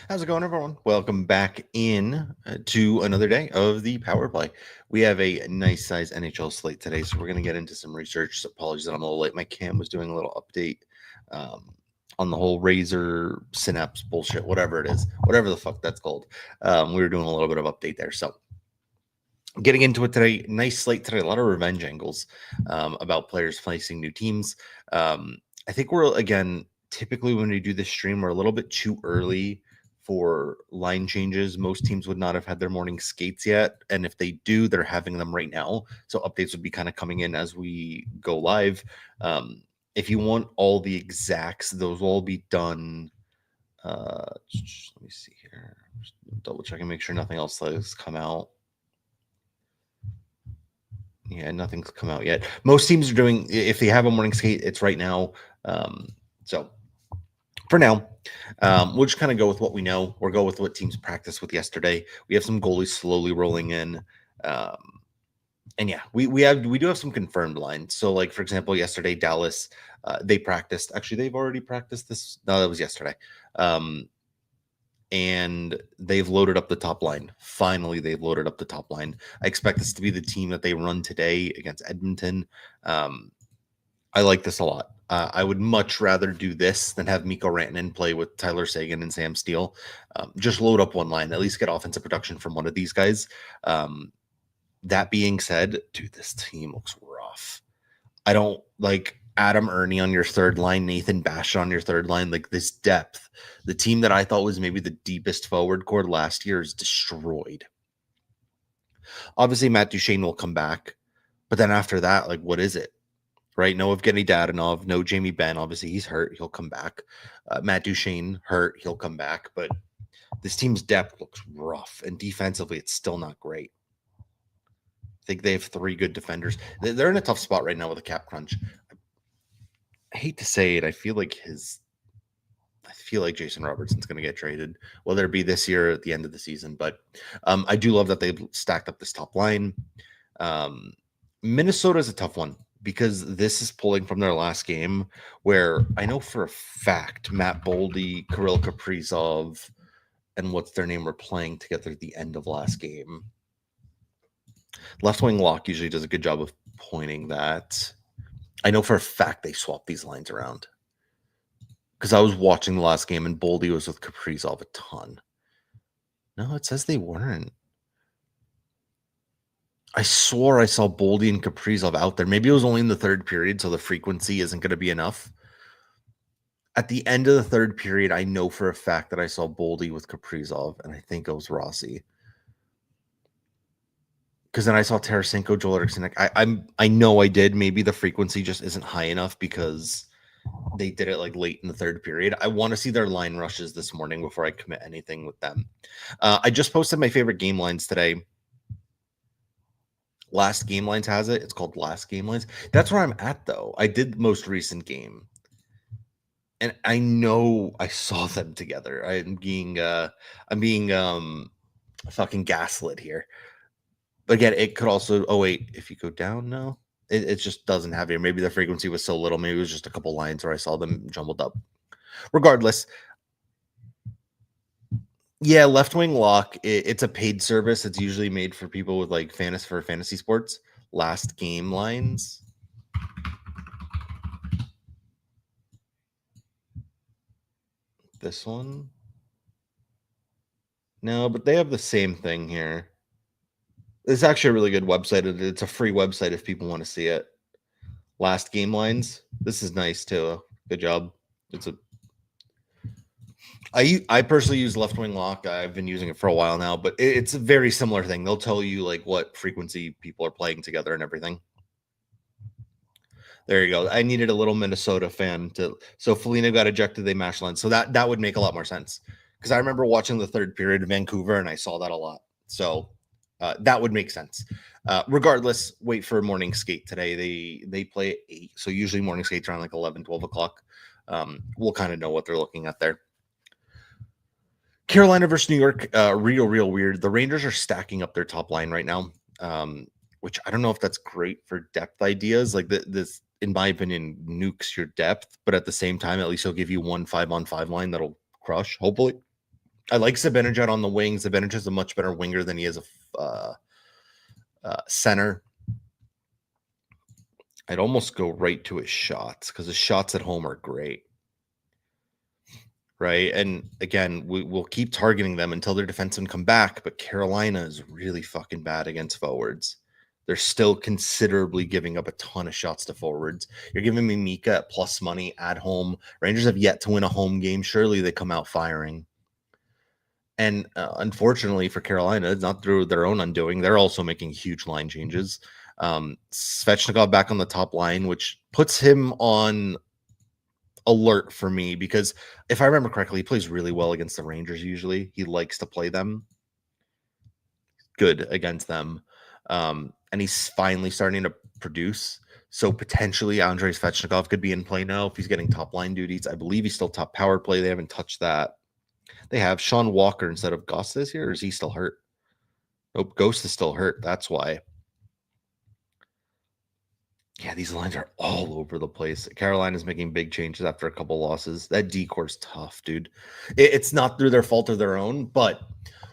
How's it going, everyone? Welcome back in to another day of the Power Play. We have a nice size NHL slate today, so we're going to get into some research. So apologies that I'm a little late. My cam was doing a little update um, on the whole Razer Synapse bullshit, whatever it is, whatever the fuck that's called. We were doing a little bit of update there. So getting into it today, nice slate today, a lot of revenge angles about players facing new teams. I think we're, again, typically when we do this stream, we're a little bit too early for line changes. Most teams would not have had their morning skates yet. And if they do, they're having them right now. So updates would be kind of coming in as we go live. If you want all the exacts, those will all be done. Let me see here. Just double checking, make sure nothing else has come out. Yeah, nothing's come out yet. Most teams are doing, if they have a morning skate, it's right now. So for now, we'll just kind of go with what we know. We'll go with what teams practiced with yesterday. We have some goalies slowly rolling in. And yeah, we do have some confirmed lines. So, like, for example, yesterday, Dallas, they practiced. Actually, they've already practiced this. No, that was yesterday. And they've loaded up the top line. Finally, they've loaded up the top line. I expect this to be the team that they run today against Edmonton. I like this a lot. I would much rather do this than have Mikko Rantanen play with Tyler Seguin and Sam Steele. Just load up one line, at least get offensive production from one of these guys. That being said, dude, this team looks rough. I don't like Adam Ernie on your third line, Nathan Bash on your third line. Like, this depth, the team that I thought was maybe the deepest forward core last year is destroyed. Obviously, Matt Duchene will come back, but then after that, like, what is it? Right? No Evgeny Dadonov, no Jamie Benn. Obviously, he's hurt. He'll come back. Matt Duchene hurt. He'll come back. But this team's depth looks rough, and defensively, it's still not great. I think they have three good defenders. They're in a tough spot right now with a cap crunch. I hate to say it. I feel like Jason Robertson's going to get traded, whether it be this year or at the end of the season. But I do love that they've stacked up this top line. Minnesota is a tough one because this is pulling from their last game, where I know for a fact Matt Boldy, Kirill Kaprizov, and what's their name were playing together at the end of last game. Left wing lock usually does a good job of pointing that. I know for a fact they swapped these lines around because I was watching the last game and Boldy was with Kaprizov a ton. No, it says they weren't. I swore I saw Boldy and Kaprizov out there. Maybe it was only in the third period, so the frequency isn't going to be enough. At the end of the third period, I know for a fact that I saw Boldy with Kaprizov, and I think it was Rossi. Because then I saw Tarasenko, Joel Eriksson. I know I did. Maybe the frequency just isn't high enough because they did it like late in the third period. I want to see their line rushes this morning before I commit anything with them. I just posted my favorite game lines today. Last Game Lines has it. It's called Last Game Lines. That's where I'm at, though. I did the most recent game, and I know I saw them together. I'm being fucking gaslit here. But again, it could also. Oh wait, if you go down, no, it just doesn't have here. Maybe the frequency was so little. Maybe it was just a couple lines where I saw them jumbled up. Regardless, yeah, left wing lock. It's a paid service. It's usually made for people with like fantasy sports. Last Game Lines. This one. No, but they have the same thing here. It's actually a really good website. It's a free website if people want to see it. Last Game Lines. This is nice too. Good job. I personally use left wing lock. I've been using it for a while now, but it's a very similar thing. They'll tell you like what frequency people are playing together and everything. There you go. I needed a little Minnesota fan to. So Felina got ejected. They mashed lines. So that would make a lot more sense because I remember watching the third period of Vancouver and I saw that a lot. So that would make sense. Regardless, wait for a morning skate today. They play at 8. So usually morning skates around like 11, 12 o'clock. We'll kind of know what they're looking at there. Carolina versus New York, real weird. The Rangers are stacking up their top line right now, which I don't know if that's great for depth ideas. Like this, in my opinion, nukes your depth, but at the same time, at least he'll give you one 5-on-5 line that'll crush, hopefully. I like Zibanejad on the wings. Zibanejad is a much better winger than he is a center. I'd almost go right to his shots because his shots at home are great. Right. And again, we'll keep targeting them until their defensemen come back. But Carolina is really fucking bad against forwards. They're still considerably giving up a ton of shots to forwards. You're giving me Mika at plus money at home. Rangers have yet to win a home game. Surely they come out firing. And unfortunately for Carolina, it's not through their own undoing. They're also making huge line changes. Svechnikov back on the top line, which puts him on alert for me because if I remember correctly, he plays really well against the Rangers usually. He likes to play them good against them. And he's finally starting to produce. So potentially Andrei Svechnikov could be in play now if he's getting top line duties. I believe he's still top power play. They haven't touched that. They have Sean Walker instead of Goss this year, or is he still hurt? Nope, Ghost is still hurt. That's why. Yeah, these lines are all over the place. Carolina's making big changes after a couple losses. That decore's tough, dude. It's not through their fault or their own, but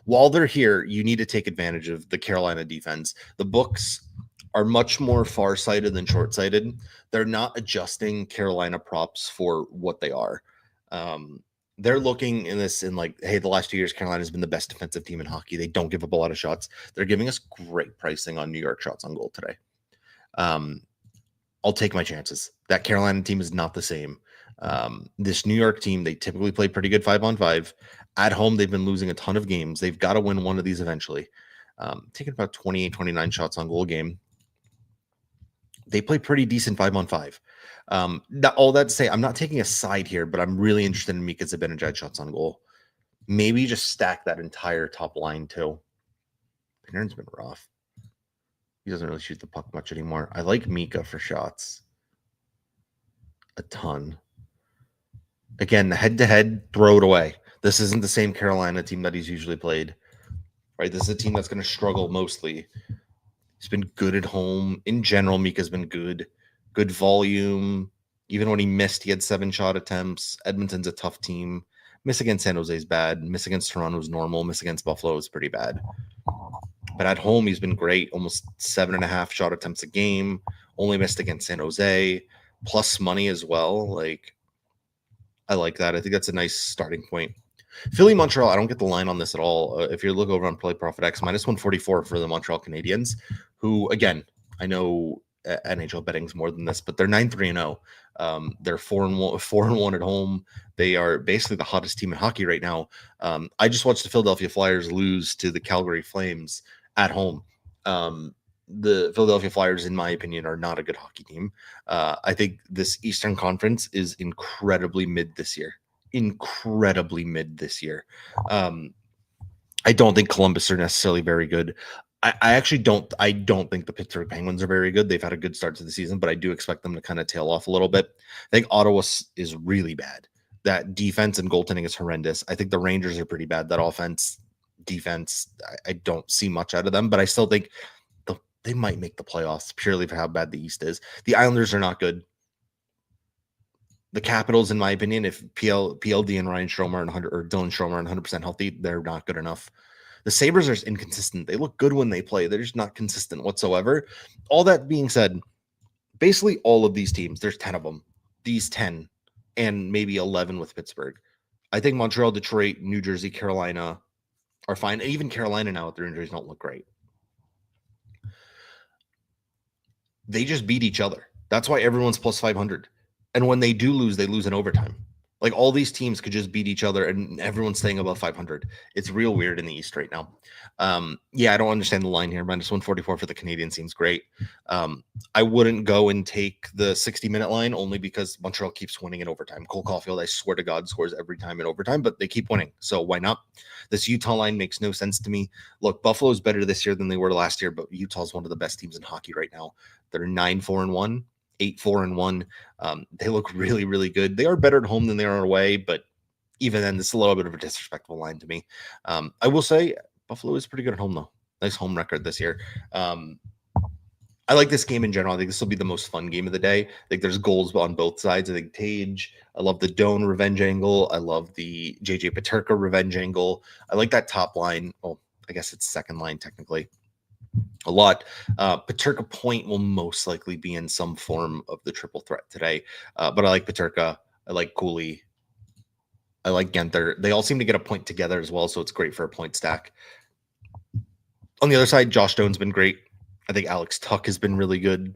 while they're here, you need to take advantage of the Carolina defense. The books are much more far-sighted than short-sighted. They're not adjusting Carolina props for what they are. They're looking in this in like, hey, the last 2 years, Carolina's been the best defensive team in hockey. They don't give up a lot of shots. They're giving us great pricing on New York shots on goal today. I'll take my chances. That Carolina team is not the same. This New York team, they typically play pretty good 5-on-5. At home, they've been losing a ton of games. They've got to win one of these eventually. Taking about 28, 29 shots on goal game. They play pretty decent 5-on-5. All that to say, I'm not taking a side here, but I'm really interested in Mika Zibanejad shots on goal. Maybe just stack that entire top line too. Panarin's been rough. He doesn't really shoot the puck much anymore. I like Mika for shots a ton. Again, head-to-head, throw it away. This isn't the same Carolina team that he's usually played. Right? This is a team that's going to struggle mostly. He's been good at home. In general, Mika's been good. Good volume. Even when he missed, he had 7 shot attempts. Edmonton's a tough team. Miss against San Jose is bad. Miss against Toronto is normal. Miss against Buffalo is pretty bad. But at home, he's been great. Almost 7.5 shot attempts a game. Only missed against San Jose. Plus money as well. Like, I like that. I think that's a nice starting point. Philly, Montreal, I don't get the line on this at all. If you look over on Play Profit X, minus 144 for the Montreal Canadiens, who, again, I know NHL betting's more than this, but they're 9-3-0. They're 4-1 at home. They are basically the hottest team in hockey right now. I just watched the Philadelphia Flyers lose to the Calgary Flames at home. The Philadelphia Flyers, in my opinion, are not a good hockey team. I think this Eastern Conference is incredibly mid this year. I don't think Columbus are necessarily very good. I actually don't. I don't think the Pittsburgh Penguins are very good. They've had a good start to the season, but I do expect them to kind of tail off a little bit. I think Ottawa is really bad. That defense and goaltending is horrendous. I think the Rangers are pretty bad. That offense, defense, I don't see much out of them, but I still think they might make the playoffs purely for how bad the East is. The Islanders are not good. The Capitals, in my opinion, if PLD and Ryan Strome are 100 or Dylan Strome are 100% healthy, they're not good enough. The Sabres are inconsistent. They look good when they play. They're just not consistent whatsoever. All that being said, basically all of these teams, there's 10 of them. These 10 and maybe 11 with Pittsburgh. I think Montreal, Detroit, New Jersey, Carolina are fine. And even Carolina now with their injuries don't look great. They just beat each other. That's why everyone's plus 500. And when they do lose, they lose in overtime. Like all these teams could just beat each other and everyone's staying above 500. It's real weird in the East right now. I don't understand the line here. Minus 144 for the Canadiens seems great. I wouldn't go and take the 60-minute line only because Montreal keeps winning in overtime. Cole Caulfield, I swear to God, scores every time in overtime, but they keep winning. So why not? This Utah line makes no sense to me. Look, Buffalo's better this year than they were last year, but Utah's one of the best teams in hockey right now. They're 9-4-1. 8-4-1. They look really, really good. They are better at home than they are away, but even then, this is a little bit of a disrespectful line to me. I will say Buffalo is pretty good at home, though. Nice home record this year. I I like this game in general. I think this will be the most fun game of the day. I think there's goals on both sides. I think Tage. I love the Doan revenge angle. I love the JJ Paterka revenge angle. I like that top line. Well, I guess it's second line technically. A lot. Paterka Point will most likely be in some form of the triple threat today. But I like Paterka. I like Cooley. I like Genther. They all seem to get a point together as well, so it's great for a point stack. On the other side, Josh Doan's been great. I think Alex Tuck has been really good.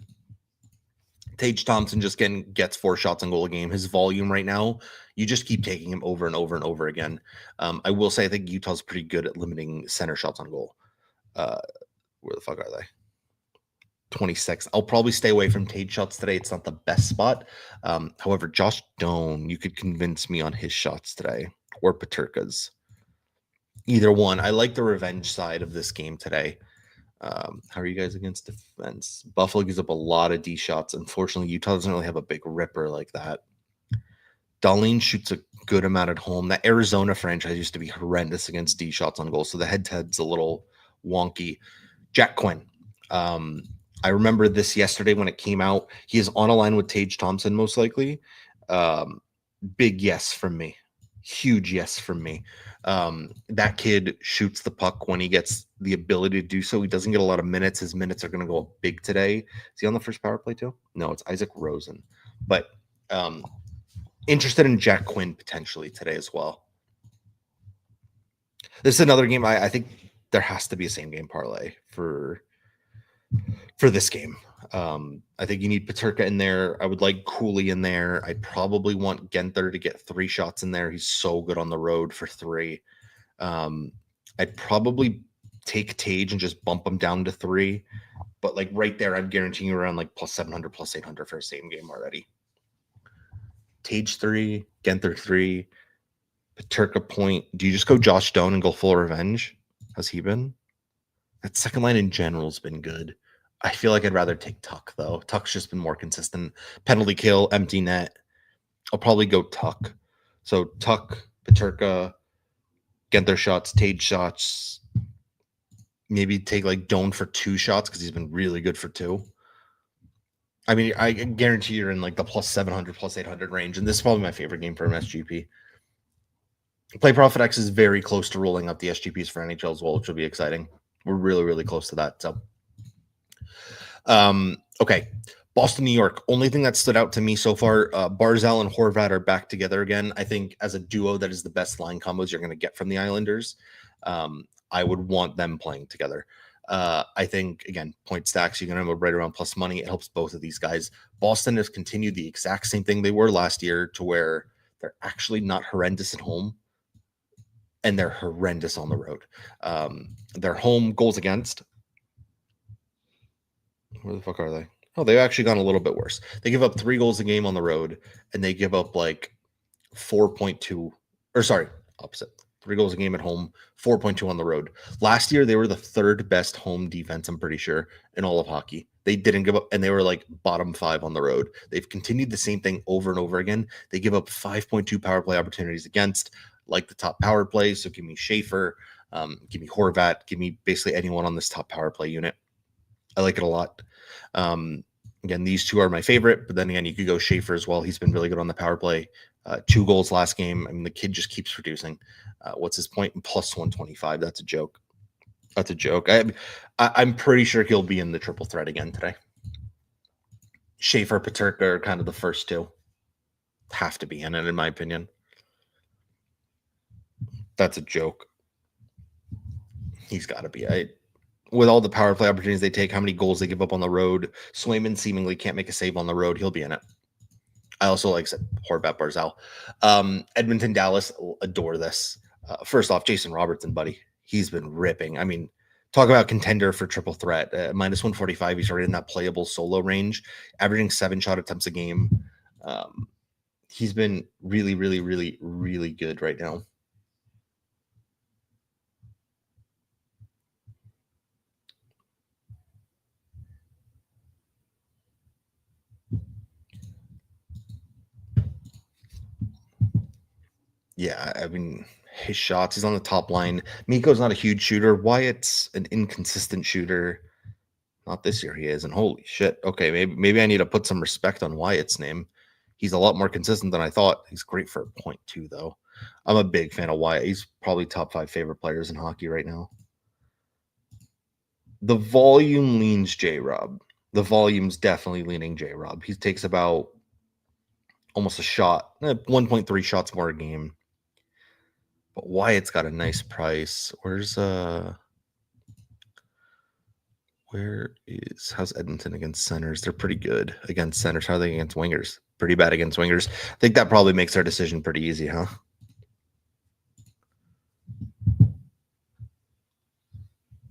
Tage Thompson just gets 4 shots on goal a game. His volume right now, you just keep taking him over and over and over again. I will say I think Utah's pretty good at limiting center shots on goal. Where the fuck are they? 26. I'll probably stay away from Tage shots today. It's not the best spot. However, Josh Doan, you could convince me on his shots today or Paterka's. Either one. I like the revenge side of this game today. How are you guys against defense? Buffalo gives up a lot of D shots. Unfortunately, Utah doesn't really have a big ripper like that. Darlene shoots a good amount at home. That Arizona franchise used to be horrendous against D shots on goal, so the head-to-head's a little wonky. Jack Quinn. I remember this yesterday when it came out. He is on a line with Tage Thompson, most likely. Big yes from me. Huge yes from me. That kid shoots the puck when he gets the ability to do so. He doesn't get a lot of minutes. His minutes are going to go up big today. Is he on the first power play too? No, it's Isaac Rosen. But interested in Jack Quinn potentially today as well. This is another game. I think there has to be a same game parlay for this game. I think you need Paterka in there. I would like Cooley in there. I probably want Genther to get 3 shots in there. He's so good on the road for 3. I'd probably take Tage and just bump him down to 3. But like right there, I'm guaranteeing you around like plus 700, plus 800 for a same game already. Tage 3, Genther 3, Paterka point. Do you just go Josh Doan and go full revenge? Has he been? That second line in general has been good. I feel like I'd rather take Tuck, though. Tuck's just been more consistent. Penalty kill, empty net. I'll probably go Tuck. So Tuck, Paterka, Genther shots, Tage shots. Maybe take like Doan for 2 shots because he's been really good for 2. I mean, I guarantee you're in like the plus 700, plus 800 range. And this is probably my favorite game for MSGP. Play Profit X is very close to rolling up the SGPs for NHL as well, which will be exciting. We're really, really close to that. So, okay. Boston, New York. Only thing that stood out to me so far, Barzal and Horvat are back together again. I think as a duo, that is the best line combos you're going to get from the Islanders. I would want them playing together. I think, again, point stacks, you're going to have right around plus money. It helps both of these guys. Boston has continued the exact same thing they were last year to where they're actually not horrendous at home. And they're horrendous on the road. Their home goals against. Where the fuck are they? Oh, they've actually gone a little bit worse. They give up 3 goals a game on the road, and they give up like 4.2. Or sorry, opposite. 3 goals a game at home, 4.2 on the road. Last year, they were the 3rd best home defense, I'm pretty sure, in all of hockey. They didn't give up, and they were like bottom 5 on the road. They've continued the same thing over and over again. They give up 5.2 power play opportunities against, like the top power play. So give me Schaefer, give me Horvat, give me basically anyone on this top power play unit. I like it a lot. Again, these 2 are my favorite, but then again, you could go Schaefer as well. He's been really good on the power play. 2 goals last game. I mean, the kid just keeps producing. What's his point? Plus 125. That's a joke. That's a joke. I'm pretty sure he'll be in the triple threat again today. Schaefer, Paterka are kind of the first 2. Have to be in it, in my opinion. That's a joke. He's got to be. With all the power play opportunities they take, how many goals they give up on the road, Swayman seemingly can't make a save on the road. He'll be in it. I also, like I said, Horvat, Barzal. Edmonton, Dallas, adore this. First off, Jason Robertson, buddy. He's been ripping. I mean, talk about contender for triple threat. Minus 145, he's already in that playable solo range, averaging 7 shot attempts a game. He's been really, really, really, really good right now. Yeah, I mean, his shots, he's on the top line. Mikko's not a huge shooter. Wyatt's an inconsistent shooter. Not this year he isn't. Holy shit. Okay, maybe I need to put some respect on Wyatt's name. He's a lot more consistent than I thought. He's great for a point too, though. I'm a big fan of Wyatt. He's probably top 5 favorite players in hockey right now. The volume leans J-Rob. The volume's definitely leaning J-Rob. He takes about almost a shot, 1.3 shots more a game. But Wyatt's got a nice price. How's Edmonton against centers? They're pretty good against centers. How are they against wingers? Pretty bad against wingers. I think that probably makes our decision pretty easy, huh?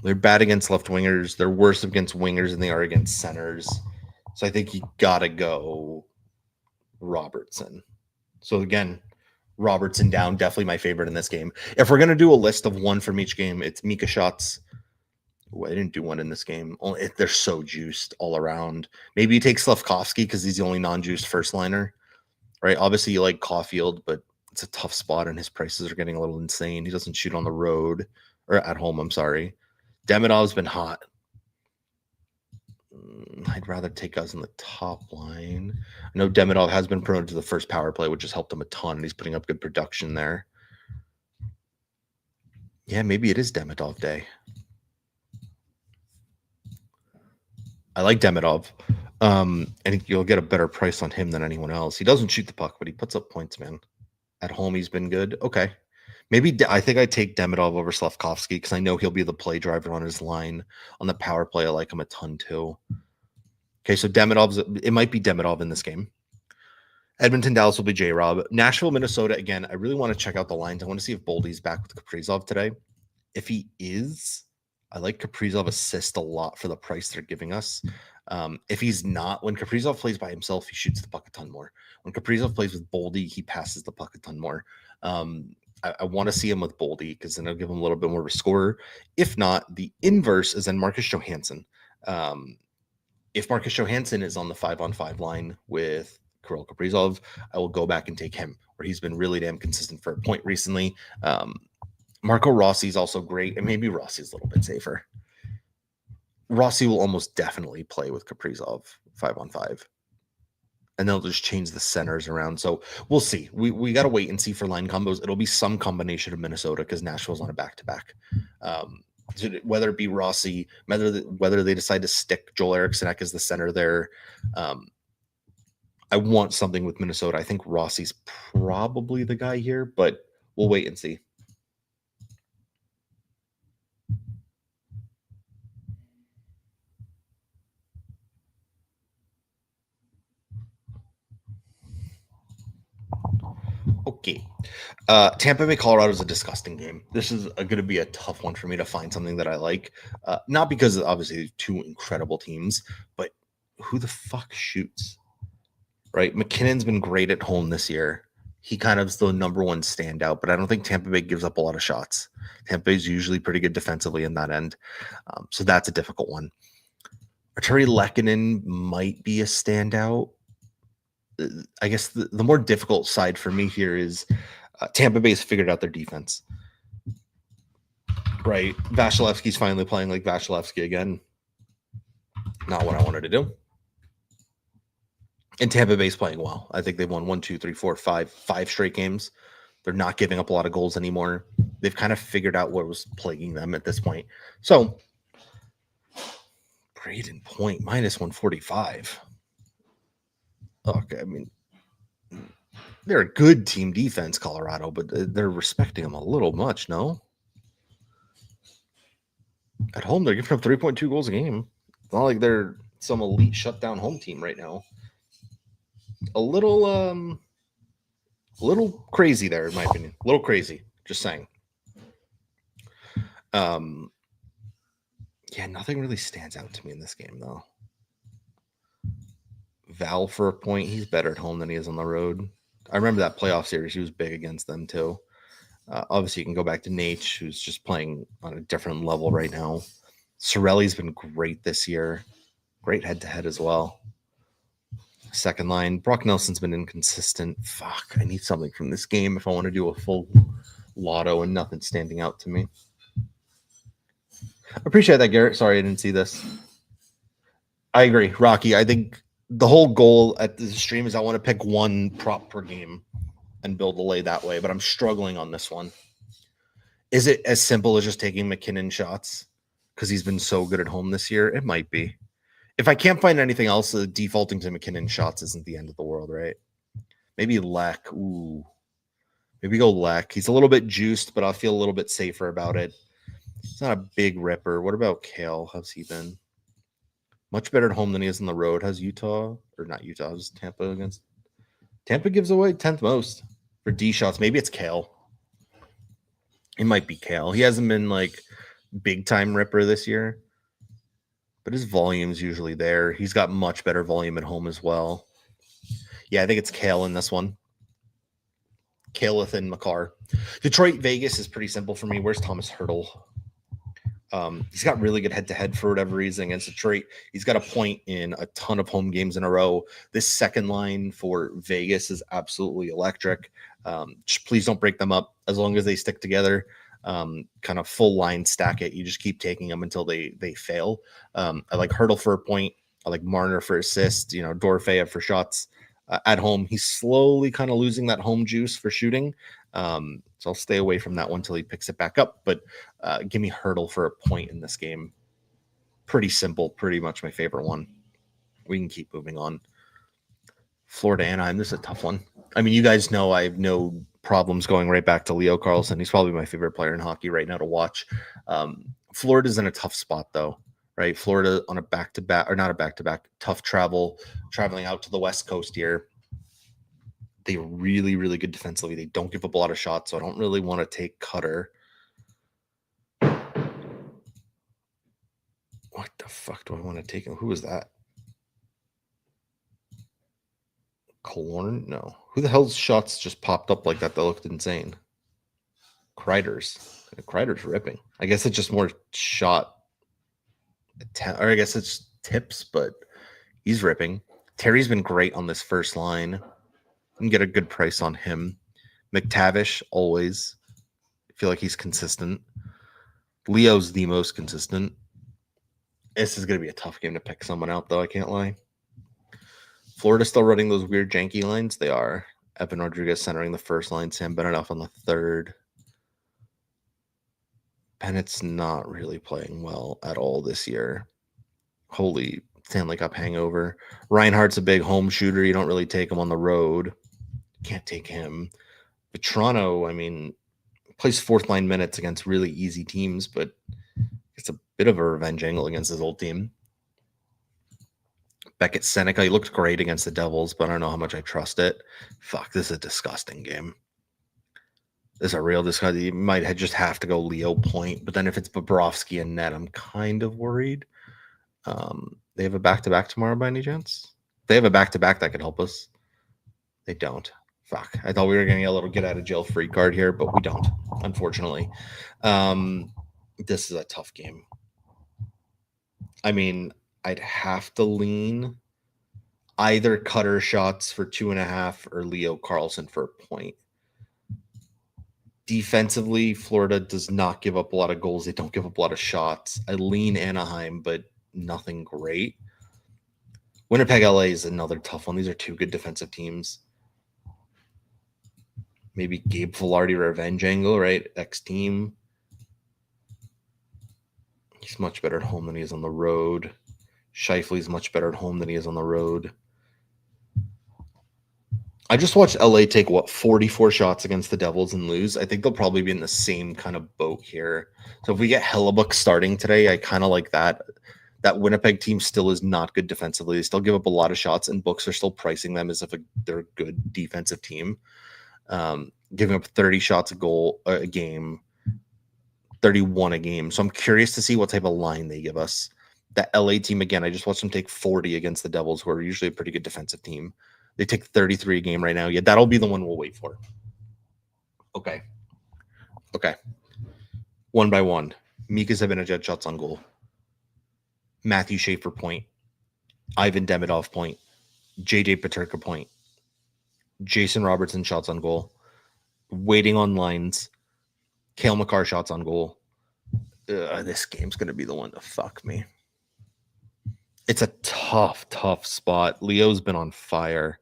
They're bad against left wingers. They're worse against wingers than they are against centers. So I think you gotta go Robertson. So again, Robertson down, definitely my favorite in this game. If we're gonna do a list of one from each game, it's Mika shots. Ooh, I didn't do one in this game. They're so juiced all around. Maybe you take Slavkovsky because he's the only non-juiced first liner, right? Obviously, you like Caulfield, but it's a tough spot, and his prices are getting a little insane. He doesn't shoot on the road or at home. I'm sorry. Demidov's been hot. I'd rather take guys on the top line. I know Demidov has been promoted to the first power play, which has helped him a ton, and he's putting up good production there. Yeah, maybe it is Demidov day. I like Demidov. And you'll get a better price on him than anyone else. He doesn't shoot the puck, but he puts up points, man. At home, he's been good. Okay. Maybe I think I take Demidov over Slavkovsky because I know he'll be the play driver on his line. On the power play, I like him a ton too. Okay, so it might be Demidov in this game. Edmonton, Dallas will be J-Rob. Nashville, Minnesota, again, I really want to check out the lines. I want to see if Boldy's back with Kaprizov today. If he is, I like Kaprizov assist a lot for the price they're giving us. If he's not, when Kaprizov plays by himself, he shoots the puck a ton more. When Kaprizov plays with Boldy, he passes the puck a ton more. I want to see him with Boldy because then I'll give him a little bit more of a scorer. If not, the inverse is then Marcus Johansson. If Marcus Johansson is on the 5-on-5 line with Kirill Kaprizov, I will go back and take him, where he's been really damn consistent for a point recently. Marco Rossi's also great, and maybe Rossi's a little bit safer. Rossi will almost definitely play with Kaprizov 5-on-5. And they'll just change the centers around. So we'll see. We got to wait and see for line combos. It'll be some combination of Minnesota because Nashville's on a back-to-back. Whether it be Rossi, whether they decide to stick Joel Eriksson as the center there. I want something with Minnesota. I think Rossi's probably the guy here, but we'll wait and see. Okay. Tampa Bay, Colorado is a disgusting game. This is going to be a tough one for me to find something that I like. Not because obviously two incredible teams, but who the fuck shoots? Right? McKinnon's been great at home this year. He kind of is the number one standout, but I don't think Tampa Bay gives up a lot of shots. Tampa Bay is usually pretty good defensively in that end. So that's a difficult one. Arturi Lehkonen might be a standout. I guess the more difficult side for me here is Tampa Bay's figured out their defense. Right. Vasilevsky's finally playing like Vasilevsky again. Not what I wanted to do. And Tampa Bay's playing well. I think they've won 1, 2, 3, 4, 5 straight games. They're not giving up a lot of goals anymore. They've kind of figured out what was plaguing them at this point. So, Braden Point minus 145. Okay, I mean, they're a good team defense, Colorado, but they're respecting them a little much, no? At home, they're giving up 3.2 goals a game. It's not like they're some elite shutdown home team right now. A little crazy there, in my opinion. A little crazy, just saying. Yeah, nothing really stands out to me in this game, though. Val for a point. He's better at home than he is on the road. I remember that playoff series. He was big against them, too. Obviously, you can go back to Nate, who's just playing on a different level right now. Sorelli's been great this year. Great head-to-head as well. Second line. Brock Nelson's been inconsistent. Fuck, I need something from this game if I want to do a full lotto and nothing standing out to me. Appreciate that, Garrett. Sorry I didn't see this. I agree, Rocky. I think the whole goal at the stream is I want to pick one prop per game and build a lay that way, but I'm struggling on this one. Is it as simple as just taking McKinnon shots because he's been so good at home this year? It might be. If I can't find anything else, defaulting to McKinnon shots isn't the end of the world, right? Maybe Leck. Ooh. Maybe go Leck. He's a little bit juiced, but I'll feel a little bit safer about it. He's not a big ripper. What about Kale? How's he been? Much better at home than he is on the road. How's Utah? Or not Utah. How's Tampa against? Tampa gives away 10th most for D shots. Maybe it's Kale. It might be Kale. He hasn't been like big time ripper this year, but his volume's usually there. He's got much better volume at home as well. Yeah, I think it's Kale in this one. Kaleth and Makar. Detroit, Vegas is pretty simple for me. Where's Thomas Hurdle? He's got really good head-to-head for whatever reason against Detroit. He's got a point in a ton of home games in a row. This second line for Vegas is absolutely electric. Please don't break them up as long as they stick together. Kind of full line stack it. You just keep taking them until they fail. I like Hurdle for a point. I like Marner for assist. Dorofeyev for shots. At home, he's slowly kind of losing that home juice for shooting. So I'll stay away from that one until he picks it back up. But give me Hurdle for a point in this game. Pretty simple, pretty much my favorite one. We can keep moving on. Florida, Anaheim, this is a tough one. I mean, you guys know I have no problems going right back to Leo Carlsson. He's probably my favorite player in hockey right now to watch. Florida's in a tough spot, though, right? Florida on a back-to-back, or not a back-to-back, tough traveling out to the West Coast here. They're really, really good defensively. They don't give up a lot of shots, so I don't really want to take Cutter. What the fuck do I want to take him? Who is that? Killorn? No. Who the hell's shots just popped up like that looked insane? Kreider's. Kreider's ripping. I guess it's just more shot. Or I guess it's tips, but he's ripping. Terry's been great on this first line. You can get a good price on him. McTavish, always. I feel like he's consistent. Leo's the most consistent. This is going to be a tough game to pick someone out, though. I can't lie. Florida's still running those weird janky lines. They are. Evan Rodriguez centering the first line. Sam Bennett on the third. Bennett's not really playing well at all this year. Holy Stanley Cup hangover. Reinhardt's a big home shooter. You don't really take him on the road. Can't take him. But Toronto, I mean, plays fourth line minutes against really easy teams, but it's a bit of a revenge angle against his old team. Beckett Seneca, he looked great against the Devils, but I don't know how much I trust it. Fuck, this is a disgusting game. This is a real disgusting. You might just have to go Leo point, but then if it's Bobrovsky and net, I'm kind of worried. They have a back-to-back tomorrow by any chance? They have a back-to-back that could help us. They don't. Fuck. I thought we were getting a little get-out-of-jail-free card here, but we don't, unfortunately. This is a tough game. I mean, I'd have to lean either Cutter shots for 2.5 or Leo Carlsson for a point. Defensively, Florida does not give up a lot of goals. They don't give up a lot of shots. I lean Anaheim, but nothing great. Winnipeg, LA is another tough one. These are two good defensive teams. Maybe Gabe Filardi revenge angle, right? Ex-team. He's much better at home than he is on the road. Scheifele's much better at home than he is on the road. I just watched LA take, 44 shots against the Devils and lose. I think they'll probably be in the same kind of boat here. So if we get Hellebuck starting today, I kind of like that. That Winnipeg team still is not good defensively. They still give up a lot of shots, and books are still pricing them as if they're a good defensive team. Giving up 30 shots a game, 31 a game. So I'm curious to see what type of line they give us. That LA team, again, I just watched them take 40 against the Devils, who are usually a pretty good defensive team. They take 33 a game right now. Yeah, that'll be the one we'll wait for. Okay. One by one. Mika Zibanejad shots on goal. Matthew Schaefer point. Ivan Demidov point. JJ Paterka point. Jason Robertson shots on goal. Waiting on lines. Cale Makar shots on goal. This game's going to be the one to fuck me. It's a tough spot. Leo's been on fire,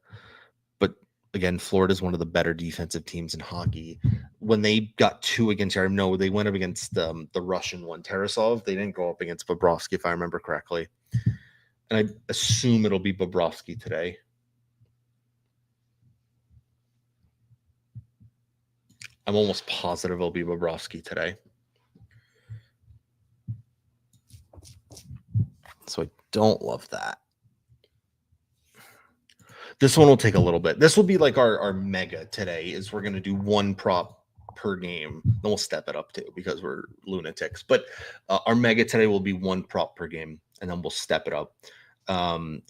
but again, Florida's one of the better defensive teams in hockey. When they got two against Yarem, no, they went up against the Russian one, Tarasov. They didn't go up against Bobrovsky, if I remember correctly. And I assume it'll be Bobrovsky today. I'm almost positive it'll be Bobrovsky today. So I don't love that. This one will take a little bit. This will be like our mega today is we're going to do one prop per game. Then we'll step it up too because we're lunatics. But our mega today will be one prop per game, and then we'll step it up.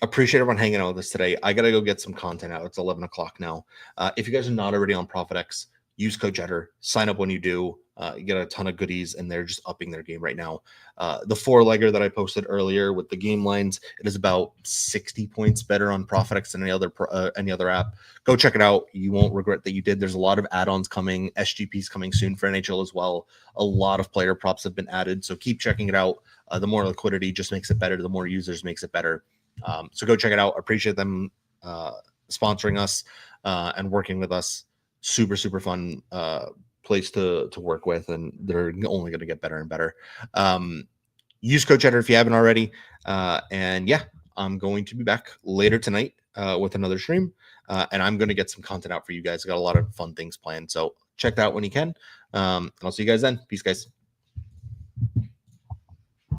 Appreciate everyone hanging out with us today. I got to go get some content out. It's 11 o'clock now. If you guys are not already on ProfitX, use code Jetter. Sign up when you do. You get a ton of goodies, and they're just upping their game right now. The four-legger that I posted earlier with the game lines, it is about 60 points better on ProfitX than any other app. Go check it out. You won't regret that you did. There's a lot of add-ons coming. SGP's coming soon for NHL as well. A lot of player props have been added, so keep checking it out. The more liquidity just makes it better. The more users makes it better. So go check it out. Appreciate them sponsoring us and working with us. Super fun place to work with, and they're only going to get better and better. Use code Cheddar if you haven't already. And yeah, I'm going to be back later tonight with another stream, and I'm going to get some content out for you guys. I got a lot of fun things planned, so check that out when you can. And I'll see you guys then. Peace, guys.